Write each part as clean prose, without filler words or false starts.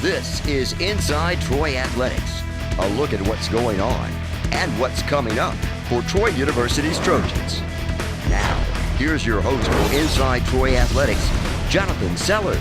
This is Inside Troy Athletics, a look at what's going on and what's coming up for Troy University's Trojans. Now, here's your host for Inside Troy Athletics, Jonathan Sellers.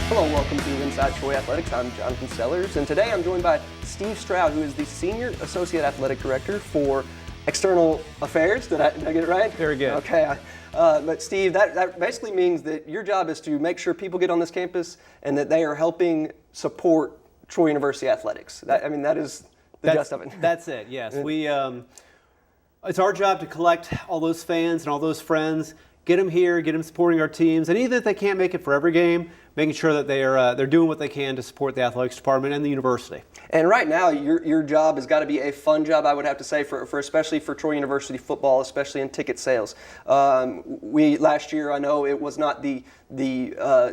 Hello, welcome to Inside Troy Athletics. I'm Jonathan Sellers, and today I'm joined by Steve Stroud, who is the Senior Associate Athletic Director for External Affairs. Did I get it right? Very good. Okay. But Steve, that basically means that your job is to make sure people get on this campus and that they are helping support Troy University athletics. That is the gist of it. That's it, yes. It's our job to collect all those fans and all those friends, get them here, get them supporting our teams, and even if they can't make it for every game, making sure that they're doing what they can to support the athletics department and the university. And right now, your job has got to be a fun job, I would have to say, for especially for Troy University football, especially in ticket sales. Last year, I know it was not the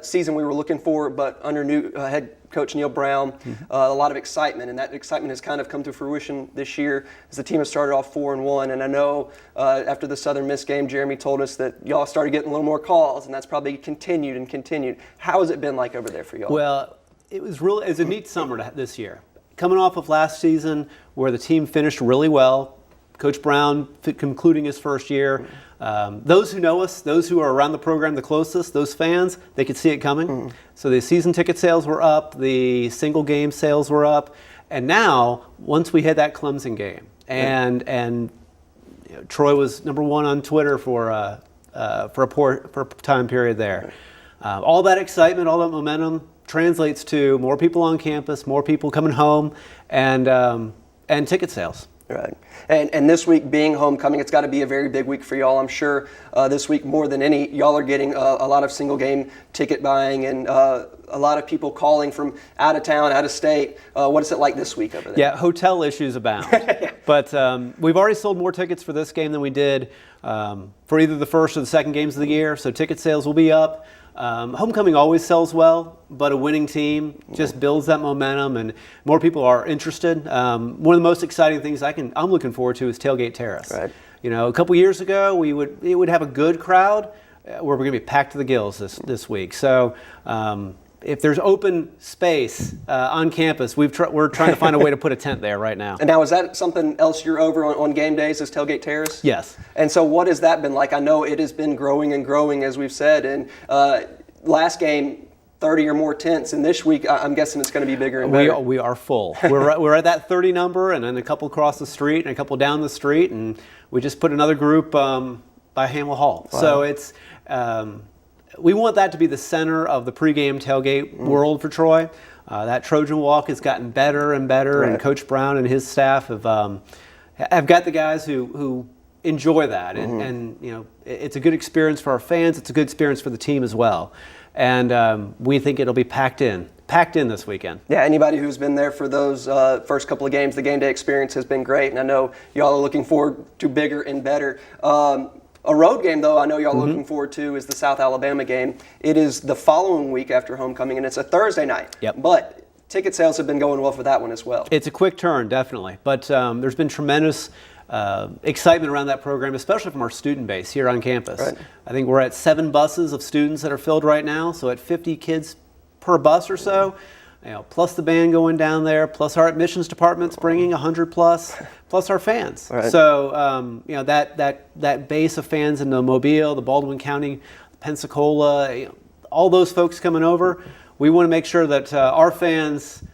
season we were looking for, but under new head coach Neil Brown, a lot of excitement, and that excitement has kind of come to fruition this year as the team has started off 4-1. And I know after the Southern Miss game, Jeremy told us that y'all started getting a little more calls, and that's probably continued. How has it been like over there for y'all? Well, it was a neat summer this year. Coming off of last season where the team finished really well, Coach Brown concluding his first year. Those who know us, those who are around the program the closest, those fans, they could see it coming. So the season ticket sales were up, the single game sales were up, and now once we hit that Clemson game, and you know, Troy was number one on Twitter for a time period there. All that excitement, all that momentum translates to more people on campus, more people coming home, and ticket sales. Right. And this week being homecoming, it's got to be a very big week for y'all. I'm sure this week more than any, y'all are getting a lot of single game ticket buying and a lot of people calling from out of town, out of state. What is it like this week over there? Yeah, hotel issues abound. But we've already sold more tickets for this game than we did for either the first or the second games of the year, so ticket sales will be up. Homecoming always sells well, but a winning team just builds that momentum, and more people are interested. One of the most exciting things I'm looking forward to is Tailgate Terrace. Right. You know, a couple years ago, it would have a good crowd, where we're going to be packed to the gills this week. So if there's open space on campus, we're trying to find a way to put a tent there right now. And now, is that something else you're over on game days, is Tailgate Terrace? Yes. And so what has that been like? I know it has been growing and growing, as we've said, and last game, 30 or more tents, and this week I'm guessing it's going to be bigger and better. We are full. We're at that 30 number, and then a couple across the street and a couple down the street, and we just put another group by Hamel Hall. Wow. So it's we want that to be the center of the pregame tailgate world for Troy. That Trojan walk has gotten better and better, right. And Coach Brown and his staff have got the guys who enjoy that, and you know, it's a good experience for our fans. It's a good experience for the team as well, and we think it'll be packed in this weekend. Yeah, anybody who's been there for those first couple of games, the game day experience has been great, and I know y'all are looking forward to bigger and better. A road game, though, I know y'all looking forward to is the South Alabama game. It is the following week after homecoming, and it's a Thursday night. Yep. But ticket sales have been going well for that one as well. It's a quick turn, definitely, but there's been tremendous excitement around that program, especially from our student base here on campus. Right. I think we're at 7 buses of students that are filled right now, so at 50 kids per bus or so, you know, plus the band going down there, plus our admissions department's bringing 100 plus our fans. Right. So you know, that base of fans in the Mobile, the Baldwin County, Pensacola, you know, all those folks coming over, we want to make sure that our fans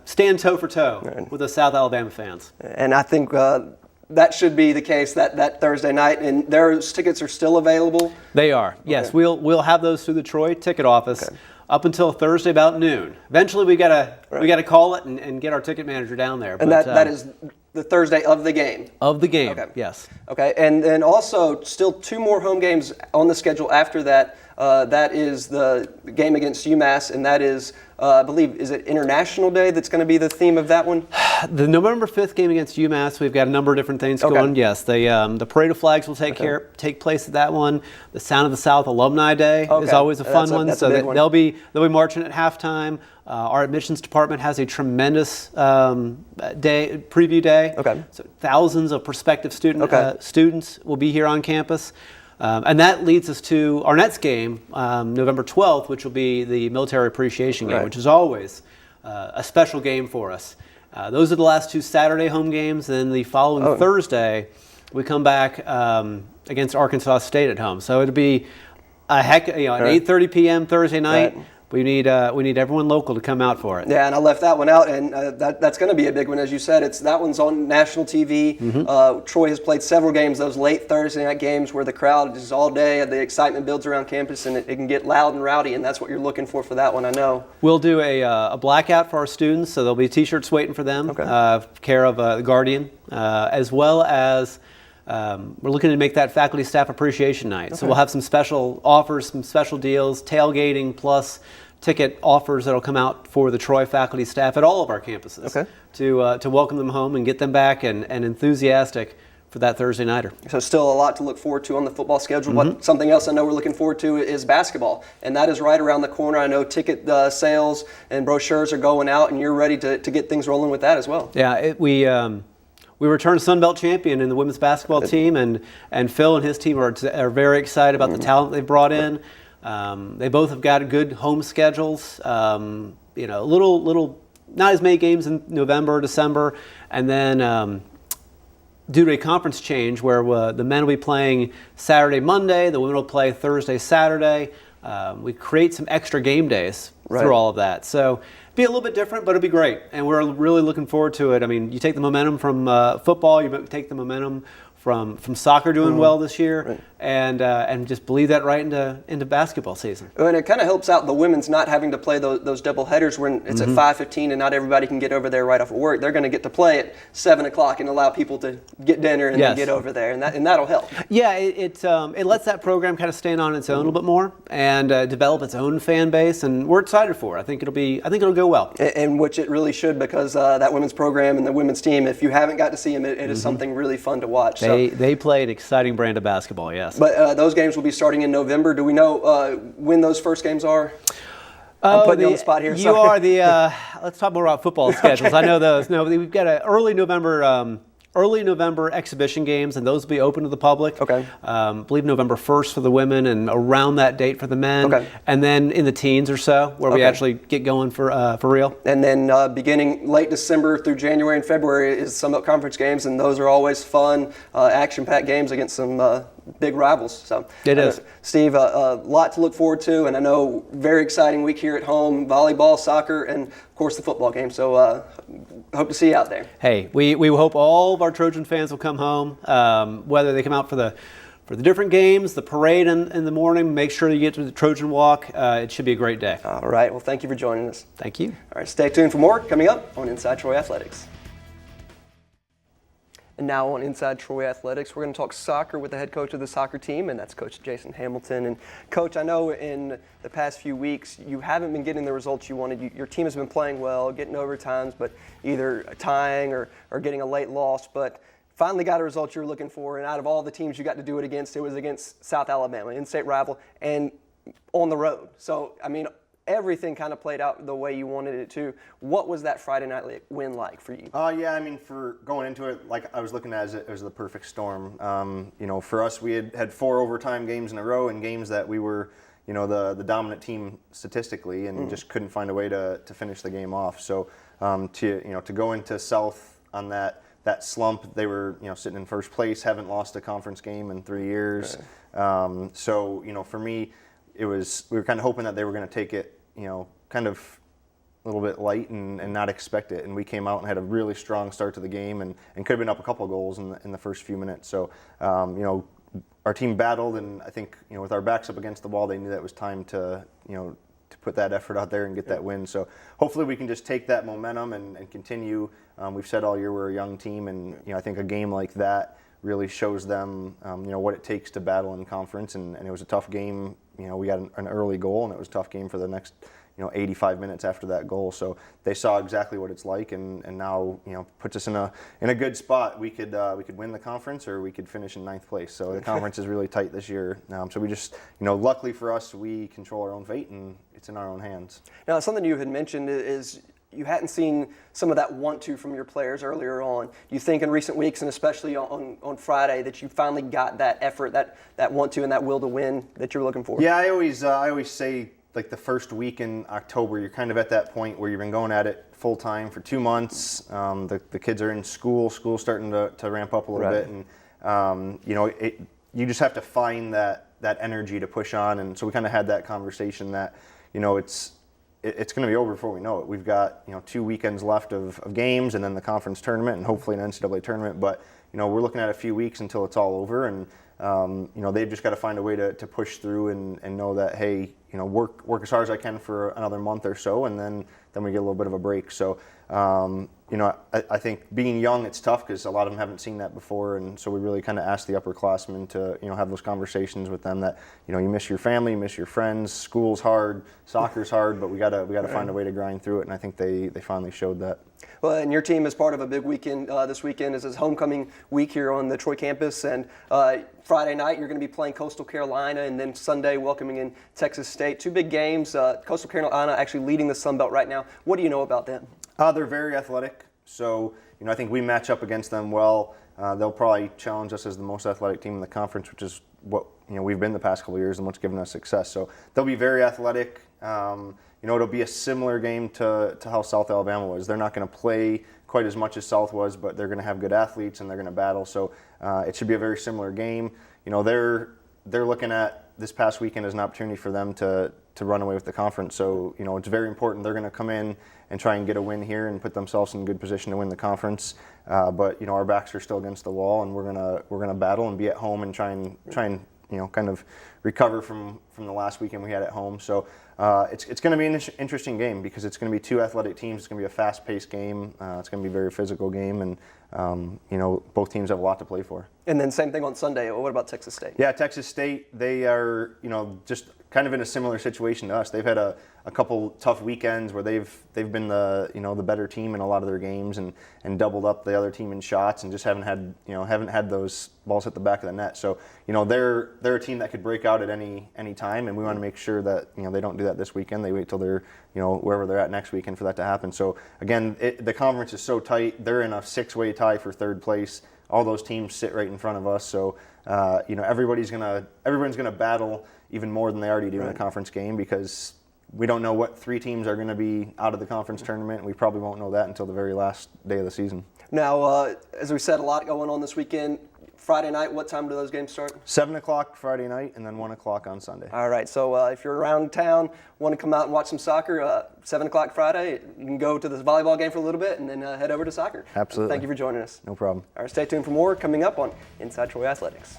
stand toe for toe with the South Alabama fans. And I think that should be the case that Thursday night, and those tickets are still available? They are, yes. Okay. We'll have those through the Troy ticket office up until Thursday about noon. Eventually we gotta call it and get our ticket manager down there. And but, that is the Thursday of the game? Of the game, okay. Yes. Okay, and then also still 2 more home games on the schedule after that. That is the game against UMass, and that is, I believe, is it International Day that's going to be the theme of that one? The November 5th game against UMass, we've got a number of different things going. Yes, the Parade of Flags will take place at that one. The Sound of the South Alumni Day is always a fun one, so they'll be marching at halftime. Our admissions department has a tremendous preview day. Okay. So thousands of prospective students will be here on campus. And that leads us to our next game, November 12th, which will be the Military Appreciation Game, which is always a special game for us. Those are the last 2 Saturday home games. Then the following Thursday, we come back against Arkansas State at home. So it'll be an 8:30 p.m. Thursday night. Right. We need everyone local to come out for it. Yeah, and I left that one out, and that's going to be a big one, as you said. That one's on national TV. Troy has played several games, those late Thursday night games where the crowd is all day, the excitement builds around campus, and it can get loud and rowdy, and that's what you're looking for that one, I know. We'll do a blackout for our students, so there'll be T-shirts waiting for them, care of the Guardian, as well as we're looking to make that faculty staff appreciation night. So we'll have some special offers, some special deals, tailgating plus ticket offers that'll come out for the Troy faculty staff at all of our campuses to welcome them home and get them back and enthusiastic for that Thursday nighter. So still a lot to look forward to on the football schedule. But something else I know we're looking forward to is basketball, and that is right around the corner. I know ticket sales and brochures are going out, and you're ready to get things rolling with that as well. Yeah, we returned Sun Belt champion in the women's basketball team, and Phil and his team are very excited about the talent they've brought in. They both have got good home schedules. Little not as many games in November, December, and then due to a conference change where the men will be playing Saturday, Monday, the women will play Thursday, Saturday. We create some extra game days through all of that. So be a little bit different, but it'll be great, and we're really looking forward to it. I mean, you take the momentum from football, you take the momentum from soccer doing well this year, and just bleed that right into basketball season. And it kind of helps out the women's not having to play those double headers when it's at 5:15 and not everybody can get over there right off of work. They're going to get to play at 7 o'clock and allow people to get dinner and then get over there, and that'll help. Yeah, it lets that program kind of stand on its own a little bit more and develop its own fan base, and we're excited for it. I think it'll go well. And which it really should, because that women's program and the women's team, if you haven't got to see them, it is something really fun to watch. They play an exciting brand of basketball, yes. But those games will be starting in November. Do we know when those first games are? I'm putting you on the spot here. You are the. Let's talk more about football schedules. I know those. No, we've got an early November exhibition games, and those will be open to the public. I believe November 1st for the women, and around that date for the men. And then in the teens or so, where we actually get going for real. And then beginning late December through January and February is Sun Belt Conference games, and those are always fun, action-packed games against some big rivals. So it is. Steve, a lot to look forward to, and I know very exciting week here at home, volleyball, soccer, and of course the football game. So hope to see you out there. Hey, we hope all of our Trojan fans will come home, whether they come out for the different games, the parade in the morning. Make sure you get to the Trojan Walk. It should be a great day. All right. Well, thank you for joining us. Thank you. All right. Stay tuned for more coming up on Inside Troy Athletics. And now on Inside Troy Athletics, we're going to talk soccer with the head coach of the soccer team, and that's Coach Jason Hamilton. And Coach, I know in the past few weeks you haven't been getting the results you wanted. Your team has been playing well, getting overtimes, but either tying or getting a late loss. But finally got a result you were looking for, and out of all the teams you got to do it was against South Alabama, in-state rival, and on the road. So, I mean, everything kind of played out the way you wanted it to. What was that Friday night win like for you? Yeah, I mean, for going into it, like I was looking at it as the perfect storm. For us, we had 4 overtime games in a row, and games that we were, the dominant team statistically, and just couldn't find a way to finish the game off. So to go into South on that slump, they were sitting in first place, haven't lost a conference game in 3 years. So for me, we were kind of hoping that they were going to take it, kind of a little bit light and not expect it. And we came out and had a really strong start to the game and could have been up a couple of goals in the first few minutes. So, our team battled, and I think, with our backs up against the wall, they knew that it was time to put that effort out there and get that win. So hopefully we can just take that momentum and continue. We've said all year we're a young team, and I think a game like that really shows them, what it takes to battle in conference. And it was a tough game. We got an early goal, and it was a tough game for the next, 85 minutes after that goal. So they saw exactly what it's like, and now, puts us in a good spot. We could win the conference, or we could finish in 9th place. So the conference is really tight this year. So we just, luckily for us, we control our own fate, and it's in our own hands. Now, something you had mentioned is you hadn't seen some of that want-to from your players earlier on. You think in recent weeks, and especially on Friday, that you finally got that effort, that want-to and that will to win that you were looking for? Yeah, I always say, like, the first week in October, you're kind of at that point where you've been going at it full time for 2 months. The kids are in school's starting to ramp up a little bit, and you just have to find that energy to push on. And so we kind of had that conversation that it's going to be over before we know it. We've got 2 weekends left of games, and then the conference tournament, and hopefully an NCAA tournament. But we're looking at a few weeks until it's all over, and they've just got to find a way to push through and know that, hey, work as hard as I can for another month or so, and then we get a little bit of a break. So I think being young, it's tough because a lot of them haven't seen that before, and so we really kind of asked the upperclassmen to have those conversations with them that you miss your family, you miss your friends, school's hard, soccer's hard, but we gotta find a way to grind through it, and I think they finally showed that. Well, and your team is part of a big weekend. This weekend is his homecoming week here on the Troy campus, and Friday night you're going to be playing Coastal Carolina, and then Sunday welcoming in Texas State. 2 big games. Coastal Carolina actually leading the Sun Belt right now. What do you know about them? They're very athletic, so I think we match up against them well. They'll probably challenge us as the most athletic team in the conference, which is what we've been the past couple of years and what's given us success. So they'll be very athletic. It'll be a similar game to how South Alabama was. They're not going to play quite as much as South was, but they're going to have good athletes and they're going to battle. So it should be a very similar game. They're looking at this past weekend as an opportunity for them to run away with the conference. So it's very important. They're going to come in and try and get a win here and put themselves in a good position to win the conference. But our backs are still against the wall, and we're gonna battle and be at home and try and kind of recover from the last weekend we had at home. So it's going to be an interesting game because it's going to be 2 athletic teams. It's going to be a fast-paced game. It's going to be a very physical game, and both teams have a lot to play for. And then same thing on Sunday. What about Texas State? Yeah, Texas State, they are just kind of in a similar situation to us. They've had a couple tough weekends where they've been the better team in a lot of their games and doubled up the other team in shots and just haven't had those balls hit the back of the net. So they're a team that could break out at any time, and we want to make sure that they don't do that this weekend. They wait till they're wherever they're at next weekend for that to happen. So again, the conference is so tight. They're in a 6-way tie for 3rd place. All those teams sit right in front of us. So everyone's gonna battle even more than they already do in a conference game because we don't know what 3 teams are going to be out of the conference tournament. We probably won't know that until the very last day of the season. Now, as we said, a lot going on this weekend. Friday night, what time do those games start? 7 o'clock Friday night and then 1 o'clock on Sunday. All right, so if you're around town, want to come out and watch some soccer, 7 o'clock Friday, you can go to this volleyball game for a little bit and then head over to soccer. Absolutely. Thank you for joining us. No problem. All right, stay tuned for more coming up on Inside Troy Athletics.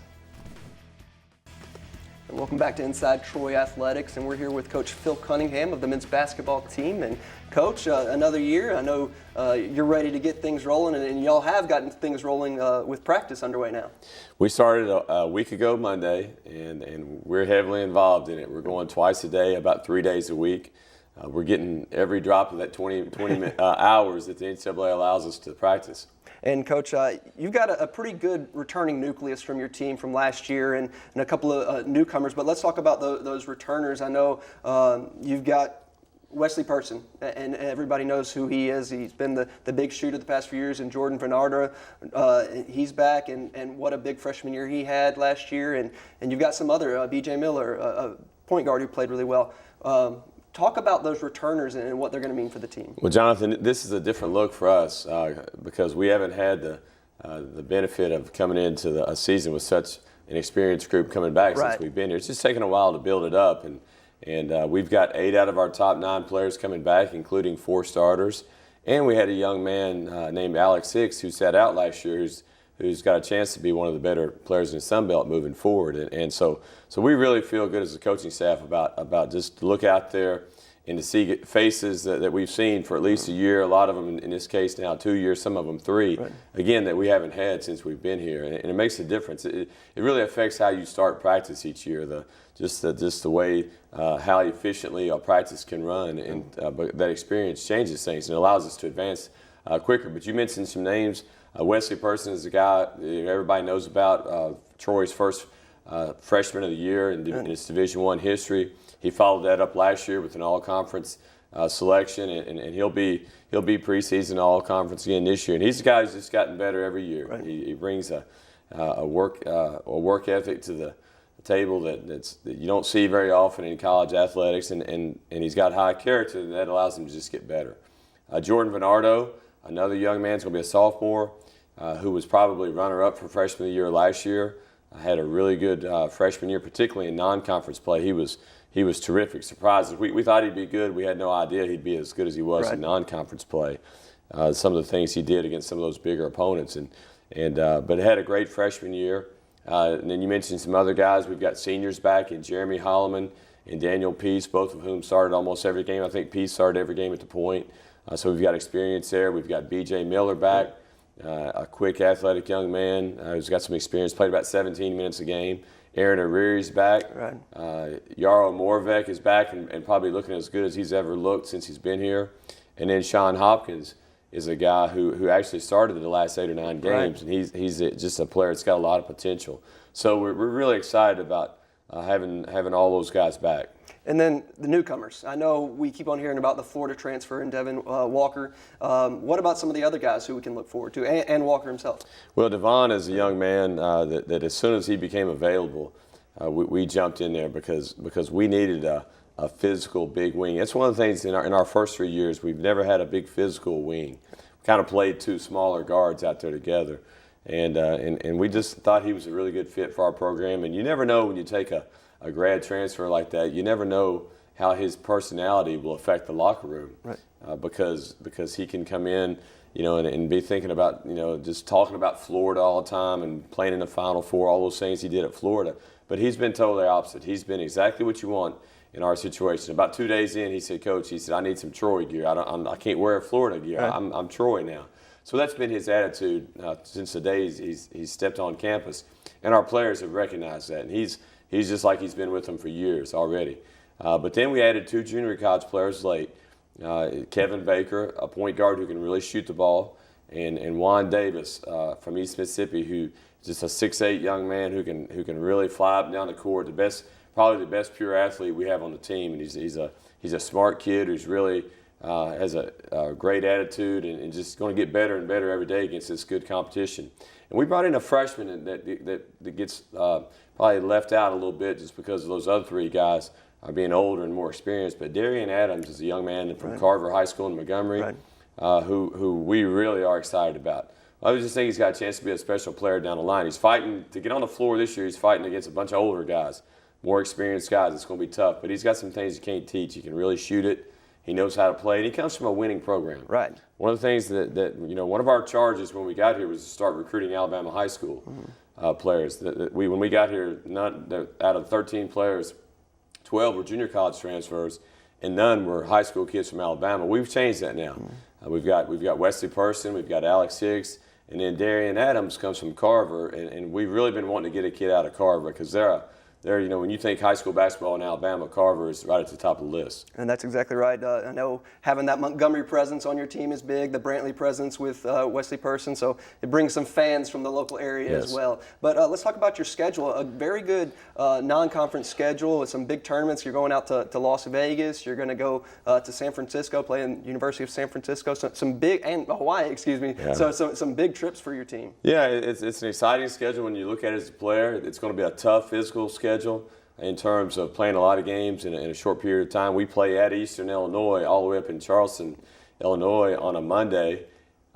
And welcome back to Inside Troy Athletics, and we're here with Coach Phil Cunningham of the men's basketball team. And Coach, another year, I know you're ready to get things rolling, and y'all have gotten things rolling with practice underway now. We started a week ago Monday, and we're heavily involved in it. We're going twice a day, about 3 days a week. We're getting every drop of that 20 hours that the NCAA allows us to practice. And Coach, you've got a pretty good returning nucleus from your team from last year and a couple of newcomers, but let's talk about those returners. I know you've got Wesley Person, and everybody knows who he is. He's been the big shooter the past few years, and Jordan Venarda, he's back, and what a big freshman year he had last year. And you've got some other, B.J. Miller, a point guard who played really well. Talk about those returners and what they're going to mean for the team. Well, Jonathan, this is a different look for us because we haven't had the benefit of coming into a season with such an experienced group coming back since we've been here. It's just taken a while to build it up, and we've got 8 out of our top 9 players coming back, including 4 starters. And we had a young man named Alex Hicks who sat out last year who's got a chance to be one of the better players in the Sun Belt moving forward. And so we really feel good as a coaching staff about just to look out there and to see faces that we've seen for at least a year, a lot of them in this case now 2 years, some of them 3, again, that we haven't had since we've been here. And it makes a difference. It really affects how you start practice each year, just the way how efficiently a practice can run. And but that experience changes things and allows us to advance quicker. But you mentioned some names. Wesley Person is a guy everybody knows about, Troy's first freshman of the year in its Division I history. He followed that up last year with an all-conference selection, and he'll be preseason all conference again this year. And he's a guy who's just gotten better every year. Right. He brings a work ethic to the table that you don't see very often in college athletics, and he's got high character, and that allows him to just get better. Jordan Bernardo, another young man, is going to be a sophomore, who was probably runner-up for freshman of the year last year. Had a really good freshman year, particularly in non-conference play. He was terrific. Surprised. We thought he'd be good. We had no idea he'd be as good as he was in non-conference play. Some of the things he did against some of those bigger opponents, but had a great freshman year. And then you mentioned some other guys. We've got seniors back in Jeremy Holloman and Daniel Peace, both of whom started almost every game. I think Peace started every game at the point. So we've got experience there. We've got B.J. Miller back, a quick, athletic young man who's got some experience, played about 17 minutes a game. Aaron Arreary's back. Right. Yaro Morvek is back and probably looking as good as he's ever looked since he's been here. And then Sean Hopkins is a guy who actually started the last 8 or 9 games, and he's just a player that's got a lot of potential. So we're really excited about having all those guys back. And then the newcomers. I know we keep on hearing about the Florida transfer and Devin Walker. What about some of the other guys who we can look forward to, and Walker himself? Well, Devon is a young man that as soon as he became available, we jumped in there because we needed a physical big wing. It's one of the things in our first 3 years, we've never had a big physical wing. We kind of played 2 smaller guards out there together. And we just thought he was a really good fit for our program. And you never know when you take a grad transfer like that, you never know how his personality will affect the locker room. Right. Because he can come in, and be thinking about, just talking about Florida all the time and playing in the Final Four, all those things he did at Florida. But he's been totally opposite. He's been exactly what you want in our situation. About 2 days in, he said, Coach, I need some Troy gear. I can't wear Florida gear. Right. I'm Troy now. So that's been his attitude since the day he's stepped on campus. And our players have recognized that. And he's just like he's been with them for years already. But then we added 2 junior college players late. Kevin Baker, a point guard who can really shoot the ball, and Juan Davis from East Mississippi, who is just a 6'8" young man who can really fly up and down the court. Probably the best pure athlete we have on the team, and he's a smart kid who's really has a great attitude and just going to get better and better every day against this good competition. And we brought in a freshman that gets probably left out a little bit just because of those other 3 guys being older and more experienced. But Darian Adams is a young man from Carver High School in Montgomery, who we really are excited about. I just think he's got a chance to be a special player down the line. He's fighting to get on the floor this year. He's fighting against a bunch of older guys, more experienced guys. It's going to be tough. But he's got some things you can't teach. He can really shoot it. He knows how to play, and he comes from a winning program. Right. One of the things that one of our charges when we got here was to start recruiting Alabama high school players. When we got here, out of 13 players, 12 were junior college transfers, and none were high school kids from Alabama. We've changed that now. We've got Wesley Person, we've got Alex Hicks, and then Darian Adams comes from Carver, and we've really been wanting to get a kid out of Carver because they're when you think high school basketball in Alabama, Carver is right at the top of the list. And that's exactly right. I know having that Montgomery presence on your team is big, the Brantley presence with Wesley Person, so it brings some fans from the local area as well. But let's talk about your schedule. A very good non-conference schedule with some big tournaments. You're going out to Las Vegas. You're going to go to San Francisco, playing University of San Francisco. Some big, and Hawaii, excuse me. Yeah. So some big trips for your team. Yeah, it's an exciting schedule when you look at it as a player. It's going to be a tough physical schedule in terms of playing a lot of games in a short period of time. We play at Eastern Illinois all the way up in Charleston, Illinois on a Monday.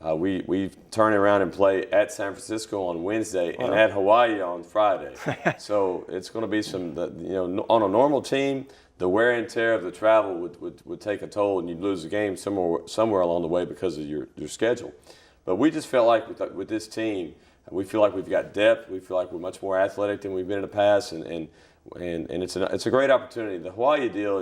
We turn around and play at San Francisco on Wednesday and at Hawaii on Friday. So it's going to be on a normal team, the wear and tear of the travel would take a toll, and you'd lose the game somewhere along the way because of your schedule. But we just felt like with this team, we feel like we've got depth. We feel like we're much more athletic than we've been in the past, and it's a great opportunity. The Hawaii deal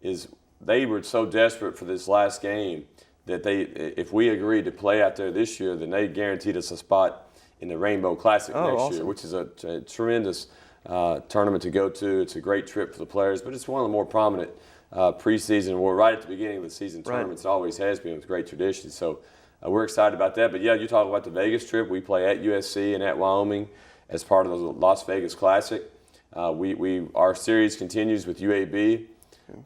is they were so desperate for this last game that if we agreed to play out there this year, then they guaranteed us a spot in the Rainbow Classic next year, which is a tremendous tournament to go to. It's a great trip for the players, but it's one of the more prominent preseason. We're right at the beginning of the season tournaments. It always has been with great tradition. So. We're excited about that. But, yeah, you talk about the Vegas trip. We play at USC and at Wyoming as part of the Las Vegas Classic. Our series continues with UAB.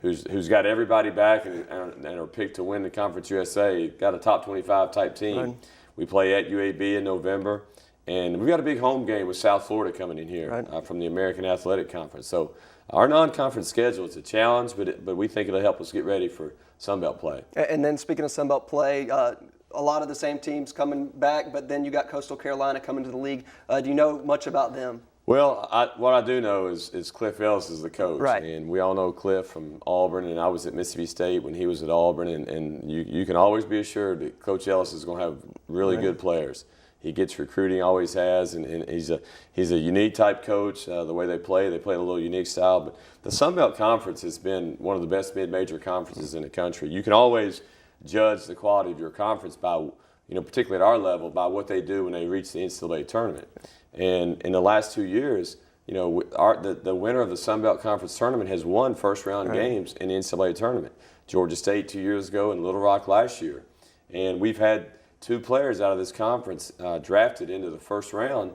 who's got everybody back and are picked to win the Conference USA. Got a top 25 type team. Right. We play at UAB in November, and we've got a big home game with South Florida coming in here from the American Athletic Conference. So our non-conference schedule is a challenge, but we think it'll help us get ready for Sun Belt play. And then speaking of Sun Belt play, a lot of the same teams coming back, but then you got Coastal Carolina coming to the league. Do you know much about them? Well, what I do know is Cliff Ellis is the coach. Right. And we all know Cliff from Auburn, and I was at Mississippi State when he was at Auburn, and you can always be assured that Coach Ellis is going to have really good players. He gets recruiting, always has, and he's a unique type coach. The way they play a little unique style. But the Sun Belt Conference has been one of the best mid-major conferences in the country. You can always judge the quality of your conference by, particularly at our level, by what they do when they reach the NCAA tournament. And in the last 2 years, the winner of the Sun Belt Conference tournament has won first-round games in the NCAA tournament. Georgia State 2 years ago and Little Rock last year. And we've had 2 players out of this conference drafted into the first round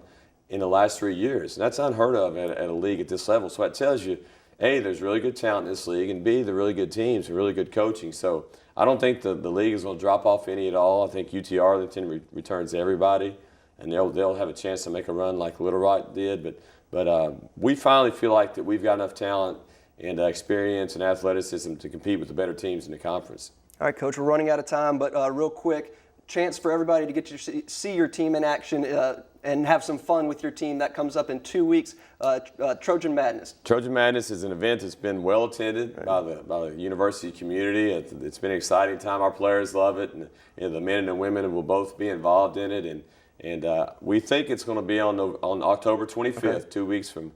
in the last 3 years. And that's unheard of at a league at this level. So that tells you, A, there's really good talent in this league, and B, they're really good teams and really good coaching. So I don't think the league is going to drop off any at all. I think UT Arlington returns everybody, and they'll have a chance to make a run like Little Rock did. But we finally feel like that we've got enough talent and experience and athleticism to compete with the better teams in the conference. All right, Coach, we're running out of time, but real quick, chance for everybody to get to see your team in action and have some fun with your team. That comes up in 2 weeks, Trojan Madness. Trojan Madness is an event that's been well attended by the university community. It's been an exciting time. Our players love it, and the men and the women will both be involved in it. And we think it's going to be on October 25th, 2 weeks from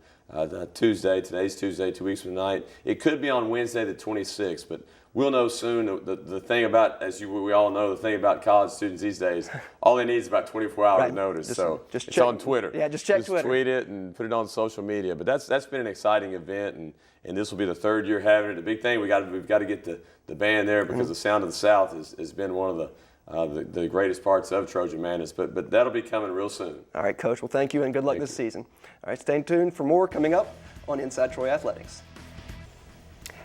Tuesday. Today's Tuesday, 2 weeks from tonight. It could be on Wednesday the 26th, but we'll know soon. The thing about, we all know, the thing about college students these days, all they need is about 24 hours notice. Just it's on Twitter. Yeah, just check Twitter. Tweet it and put it on social media. But that's been an exciting event, and this will be the 3rd year having it. The big thing, we've got to get the band there because the Sound of the South has been one of the greatest parts of Trojan Madness. But that'll be coming real soon. All right, Coach. Well, thank you and good luck this season. All right, stay tuned for more coming up on Inside Troy Athletics.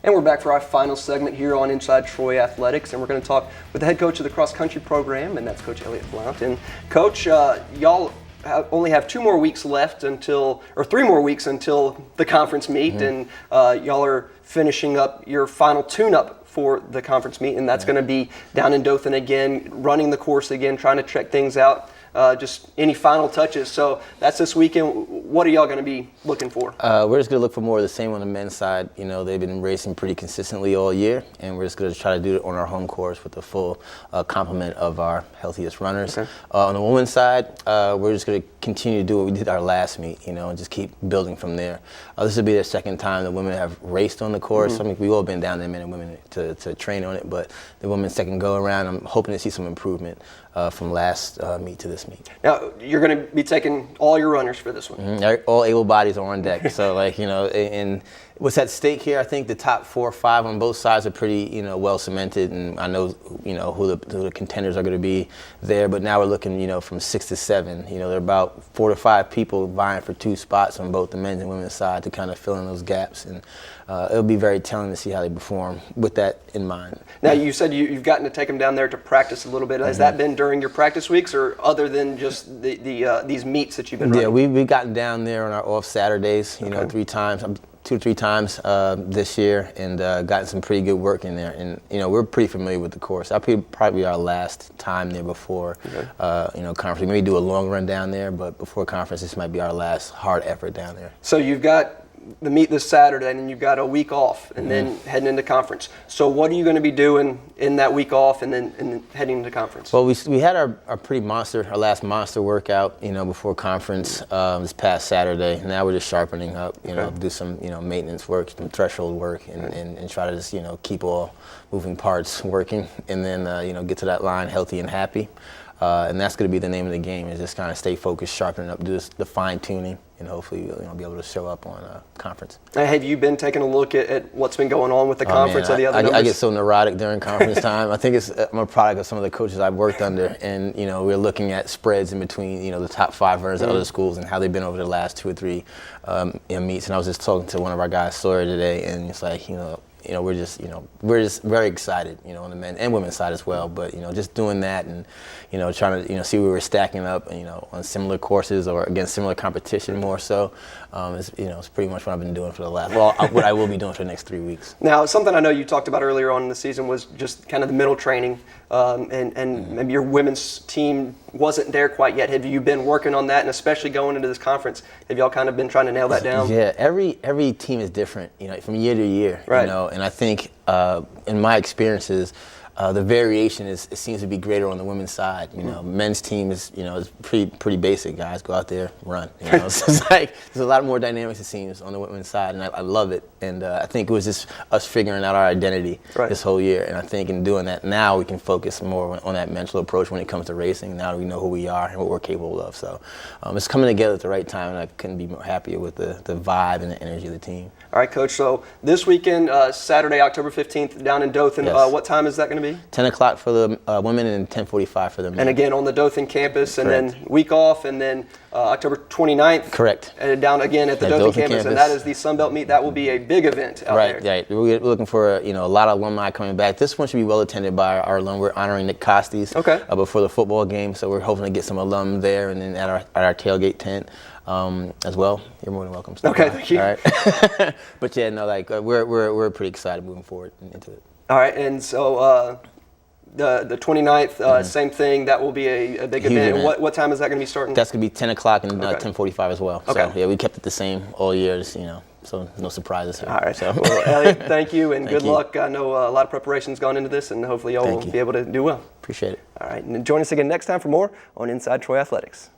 And we're back for our final segment here on Inside Troy Athletics, and we're going to talk with the head coach of the cross-country program, and that's Coach Elliott Blount. And Coach, y'all only have 2 more weeks left or 3 more weeks until the conference meet, and y'all are finishing up your final tune-up for the conference meet, and that's going to be down in Dothan again, running the course again, trying to check things out. Just any final touches. So that's this weekend. What are y'all going to be looking for? We're just going to look for more of the same on the men's side. They've been racing pretty consistently all year, and we're just going to try to do it on our home course with the full complement of our healthiest runners. Okay. On the women's side, we're just going to continue to do what we did our last meet, and just keep building from there. This will be their 2nd time the women have raced on the course. I mean, we've all been down there, men and women, to train on it, but the women's 2nd go around, I'm hoping to see some improvement from last meet to this meet. Now, you're going to be taking all your runners for this one. All able bodies are on deck. So, and what's at stake here, I think the top 4 or 5 on both sides are pretty, well cemented, and I know, who the contenders are going to be there. But now we're looking, from 6 to 7. There are about 4 to 5 people vying for 2 spots on both the men's and women's side to kind of fill in those gaps, and it'll be very telling to see how they perform with that in mind. Now, you said you've gotten to take them down there to practice a little bit. Has that been during your practice weeks, or other than just these meets that you've been running? Yeah, we've gotten down there on our off Saturdays, 3 times. 2 or 3 times this year, and gotten some pretty good work in there. And we're pretty familiar with the course. That'll probably be our last time there before conference. We may do a long run down there, but before conference, this might be our last hard effort down there. So you've got the meet this Saturday, and then you've got a week off, and then heading into conference. So what are you going to be doing in that week off, and then heading into conference? Well, we had our our last monster workout, before conference this past Saturday. Now we're just sharpening up, do some, maintenance work, some threshold work, and try to just, keep all moving parts working, and then, get to that line healthy and happy. And that's going to be the name of the game, is just kind of stay focused, sharpening up, do the fine tuning, and hopefully be able to show up on conference. Have you been taking a look at what's been going on with the conference? Man, or the other I get so neurotic during conference time. I think I'm a product of some of the coaches I've worked under, and we're looking at spreads in between the top 5 runners at other schools and how they've been over the last 2 or 3 meets. And I was just talking to one of our guys, Sawyer, today, and it's like we're just very excited, on the men and women's side as well. But just doing that and trying to see where we're stacking up, on similar courses or against similar competition more so. It's pretty much what I've been doing for the last. Well, what I will be doing for the next 3 weeks. Now, something I know you talked about earlier on in the season was just kind of the middle training, and maybe your women's team wasn't there quite yet. Have you been working on that, and especially going into this conference, have y'all kind of been trying to nail that down? Yeah, every team is different, from year to year, right. And I think in my experiences, the variation it seems to be greater on the women's side. Men's team is pretty basic. Guys go out there, run. So it's like there's a lot more dynamics it seems on the women's side, and I love it. And I think it was just us figuring out our identity this whole year. And I think in doing that now we can focus more on that mental approach when it comes to racing. Now that we know who we are and what we're capable of. So it's coming together at the right time, and I couldn't be more happier with the vibe and the energy of the team. All right, Coach. So this weekend, Saturday, October 15th, down in Dothan. Yes. What time is that going to be? 10 o'clock for the women and 10:45 for the men. And again, on the Dothan campus, and Correct. then week off, and then October 29th. Correct. And down again at the Dothan campus, and that is the Sun Belt meet. That will be a big event out there. Right. We're looking for a lot of alumni coming back. This one should be well attended by our alum. We're honoring Nick Costes before the football game, so we're hoping to get some alum there, and then at our tailgate tent. As well, you're more than welcome. Okay, thank you. All right. But yeah, no, we're pretty excited moving forward into it. All right, and so the 29th, same thing. That will be a big event. What time is that going to be starting? That's going to be 10 o'clock and 10:45 as well. Okay. So yeah, we kept it the same all year. Just, so no surprises here. All right. So. Well, Elliot, thank you, and Thank good you. luck. I know a lot of preparation's gone into this, and hopefully y'all will be able to do well. Appreciate it. All right, and join us again next time for more on Inside Troy Athletics.